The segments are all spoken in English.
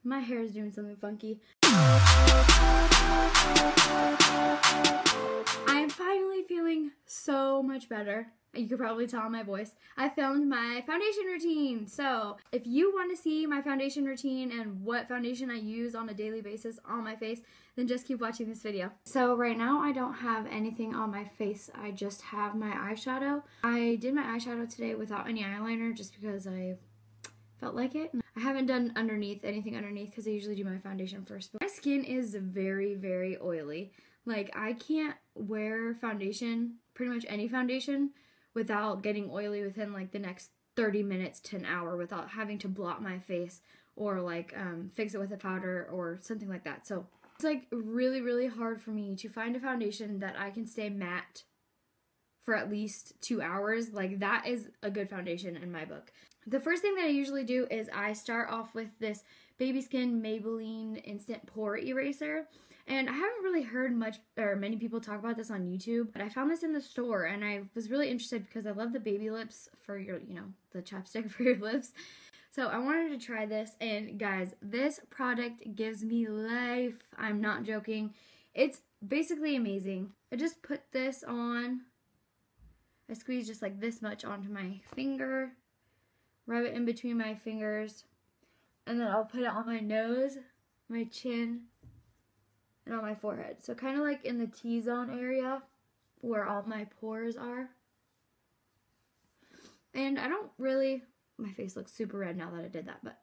My hair is doing something funky. I am finally feeling so much better. You could probably tell in my voice. I filmed my foundation routine. So if you want to see my foundation routine and what foundation I use on a daily basis on my face, then just keep watching this video. So right now I don't have anything on my face. I just have my eyeshadow. I did my eyeshadow today without any eyeliner just because I felt like it. I haven't done anything underneath because I usually do my foundation first. But my skin is very, very oily. Like, I can't wear foundation, pretty much any foundation, without getting oily within like the next 30 minutes to an hour without having to blot my face or like fix it with a powder or something like that. So it's like really, really hard for me to find a foundation that I can stay matte for at least 2 hours. Like, that is a good foundation in my book. The first thing that I usually do is I start off with this Baby Skin Maybelline Instant Pore Eraser. And I haven't really heard many people talk about this on YouTube, but I found this in the store and I was really interested because I love the baby lips for your, the chapstick for your lips. So I wanted to try this, and guys, this product gives me life. I'm not joking. It's basically amazing. I just put this on. I squeeze just like this much onto my finger. Rub it in between my fingers, and then I'll put it on my nose, my chin, and on my forehead. So kind of like in the T-zone area where all my pores are. And I don't really, my face looks super red now that I did that, but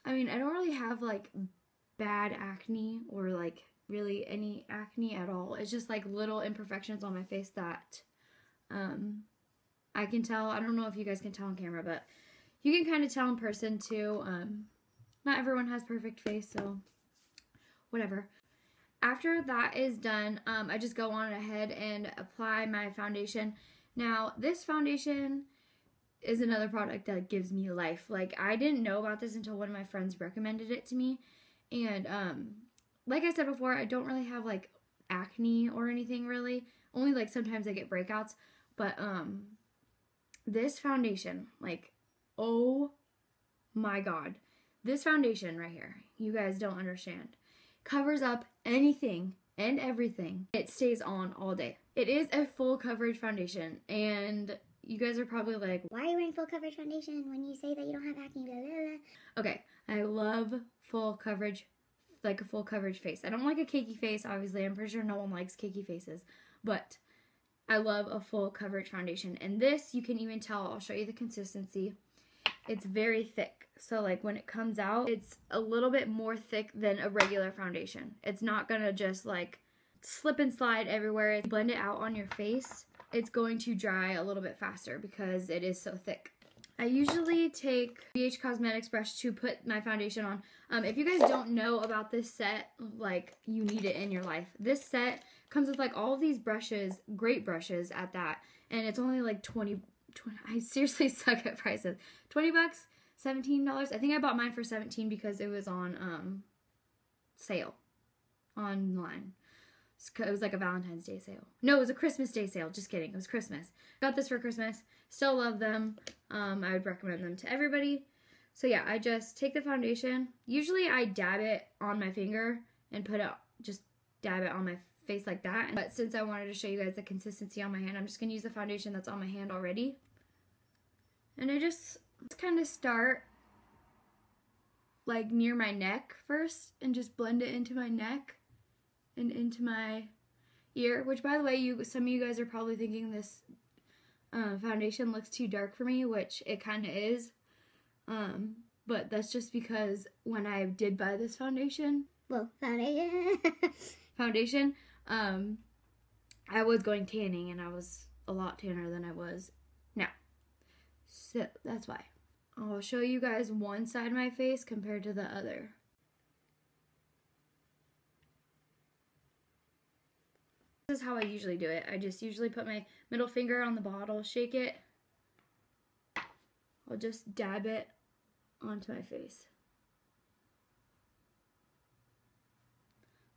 I mean, I don't really have like bad acne or like really any acne at all. It's just like little imperfections on my face that I can tell. I don't know if you guys can tell on camera, but you can kind of tell in person too. Not everyone has perfect face, so whatever. After that is done, I just go on ahead and apply my foundation. Now, this foundation is another product that gives me life. Like, I didn't know about this until one of my friends recommended it to me. And like I said before, I don't really have like acne or anything really. Only like sometimes I get breakouts. But this foundation, like, oh my god. This foundation right here, you guys don't understand. Covers up anything and everything. It stays on all day. It is a full coverage foundation, and you guys are probably like, why are you wearing full coverage foundation when you say that you don't have acne, blah, blah, blah. Okay, I love full coverage, like a full coverage face. I don't like a cakey face, obviously. I'm pretty sure no one likes cakey faces, but I love a full coverage foundation. And this, you can even tell, I'll show you the consistency. It's very thick. So like when it comes out, it's a little bit more thick than a regular foundation. It's not gonna just like slip and slide everywhere. Blend it out on your face. It's going to dry a little bit faster because it is so thick. I usually take Beige Cosmetics brush to put my foundation on. If you guys don't know about this set, like, you need it in your life. This set comes with like all of these brushes, great brushes at that, and it's only like 20. I seriously suck at prices. 20 bucks, $17. I think I bought mine for 17 because it was on sale online. It was like a Valentine's Day sale. No, it was a Christmas Day sale. Just kidding. It was Christmas. Got this for Christmas. Still love them. I would recommend them to everybody. So yeah, I just take the foundation. Usually I dab it on my finger and just dab it on my face like that. But since I wanted to show you guys the consistency on my hand, I'm just going to use the foundation that's on my hand already. And I just kind of start like near my neck first and just blend it into my neck and into my ear, which, by the way, some of you guys are probably thinking this foundation looks too dark for me, which it kind of is, but that's just because when I did buy this foundation, I was going tanning, and I was a lot tanner than I was now, so that's why. I'll show you guys one side of my face compared to the other. This is how I usually do it. I just usually put my middle finger on the bottle, shake it. I'll just dab it onto my face.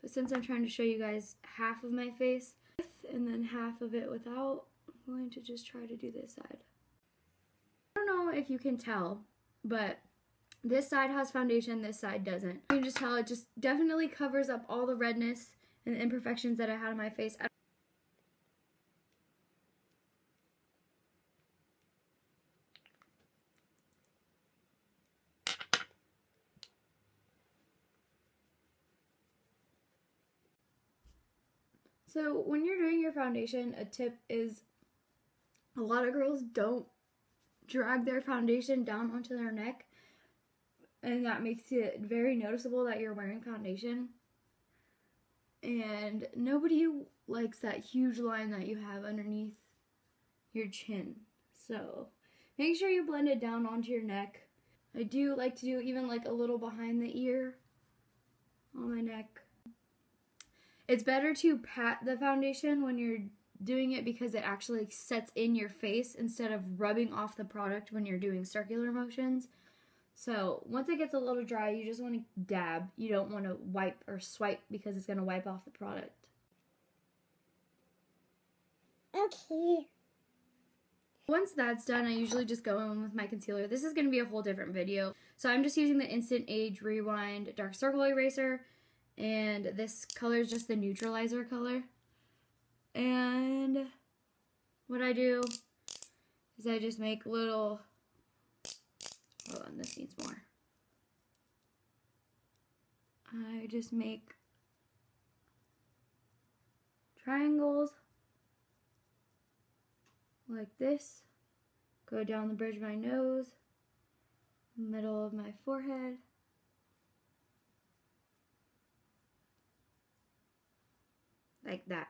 But since I'm trying to show you guys half of my face and then half of it without, I'm going to just try to do this side. I don't know if you can tell, but This side has foundation, this side doesn't. You can just tell it just definitely covers up all the redness and the imperfections that I had on my face. So when you're doing your foundation, a tip is a lot of girls don't drag their foundation down onto their neck, and that makes it very noticeable that you're wearing foundation. And nobody likes that huge line that you have underneath your chin. So make sure you blend it down onto your neck. I do like to do even like a little behind the ear on my neck. It's better to pat the foundation when you're doing it because it actually sets in your face instead of rubbing off the product when you're doing circular motions. So once it gets a little dry, you just want to dab. You don't want to wipe or swipe because it's going to wipe off the product. Okay. Once that's done, I usually just go in with my concealer. This is going to be a whole different video. So I'm just using the Instant Age Rewind Dark Circle Eraser. And this color is just the Neutralizer color. And what I do is I just make little, hold on, this needs more. I just make triangles like this. Go down the bridge of my nose, middle of my forehead. Like that.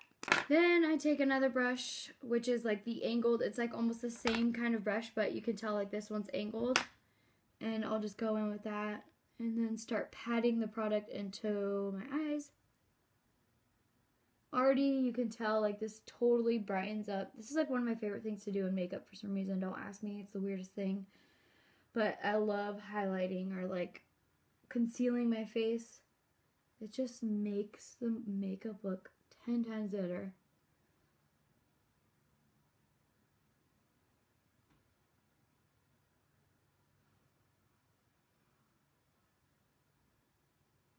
Then I take another brush, which is like the angled, it's like almost the same kind of brush, but you can tell like this one's angled. And I'll just go in with that and then start patting the product into my eyes. Already you can tell like this totally brightens up. This is like one of my favorite things to do in makeup for some reason. Don't ask me, it's the weirdest thing. But I love highlighting or like concealing my face. It just makes the makeup look 10 times better.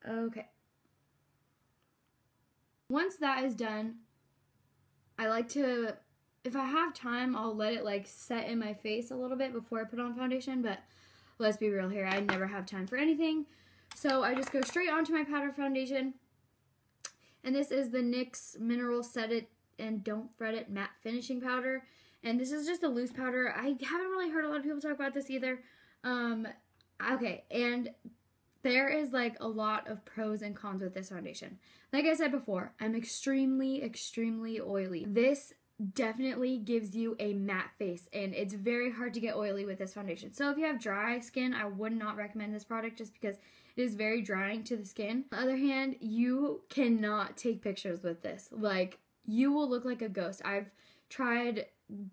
Okay. Once that is done, I like to, if I have time, I'll let it like set in my face a little bit before I put on foundation, but let's be real here, I never have time for anything. So I just go straight onto my powder foundation. And this is the NYX Mineral Set It and Don't Fret It Matte Finishing Powder. And this is just a loose powder. I haven't really heard a lot of people talk about this either. Okay, and there is like a lot of pros and cons with this foundation. Like I said before, I'm extremely, extremely oily. This definitely gives you a matte face, and it's very hard to get oily with this foundation. So if you have dry skin, I would not recommend this product just because it is very drying to the skin. On the other hand, you cannot take pictures with this. Like, you will look like a ghost. I've tried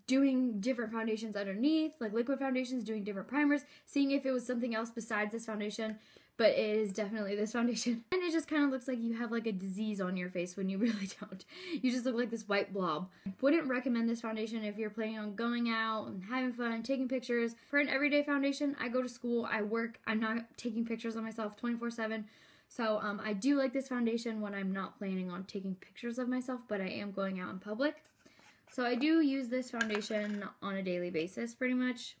doing different foundations underneath, like liquid foundations, doing different primers, seeing if it was something else besides this foundation, but it is definitely this foundation. And it just kind of looks like you have like a disease on your face when you really don't. You just look like this white blob. I wouldn't recommend this foundation if you're planning on going out and having fun, taking pictures. For an everyday foundation, I go to school, I work, I'm not taking pictures of myself 24/7. So I do like this foundation when I'm not planning on taking pictures of myself, but I am going out in public. So I do use this foundation on a daily basis pretty much.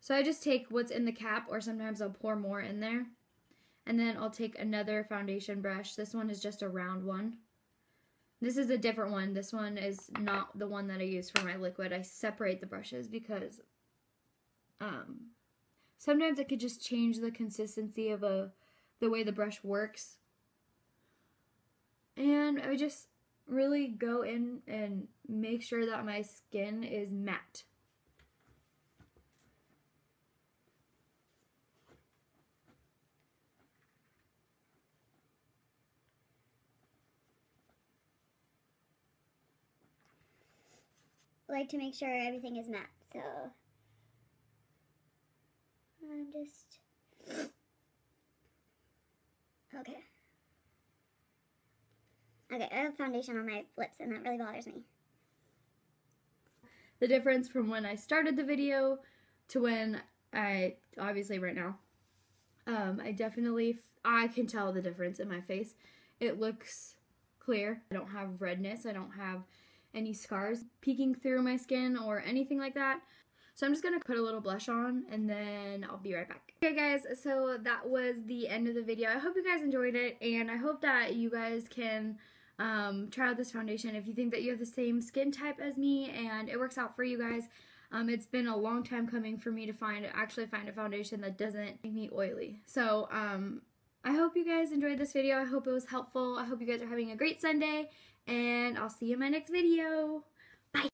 So I just take what's in the cap, or sometimes I'll pour more in there. And then I'll take another foundation brush. This one is just a round one. This is a different one. This one is not the one that I use for my liquid. I separate the brushes because sometimes it could just change the consistency of the way the brush works. And I just really go in and make sure that my skin is matte. Like to make sure everything is matte, so I'm just okay. Okay, I have foundation on my lips and that really bothers me. The difference from when I started the video to when obviously right now, I can tell the difference in my face. It looks clear. I don't have redness. I don't have any scars peeking through my skin or anything like that. So I'm just going to put a little blush on and then I'll be right back. Okay guys, so that was the end of the video. I hope you guys enjoyed it, and I hope that you guys can try out this foundation if you think that you have the same skin type as me and it works out for you guys. It's been a long time coming for me to actually find a foundation that doesn't make me oily. So I hope you guys enjoyed this video. I hope it was helpful. I hope you guys are having a great Sunday, and I'll see you in my next video. Bye!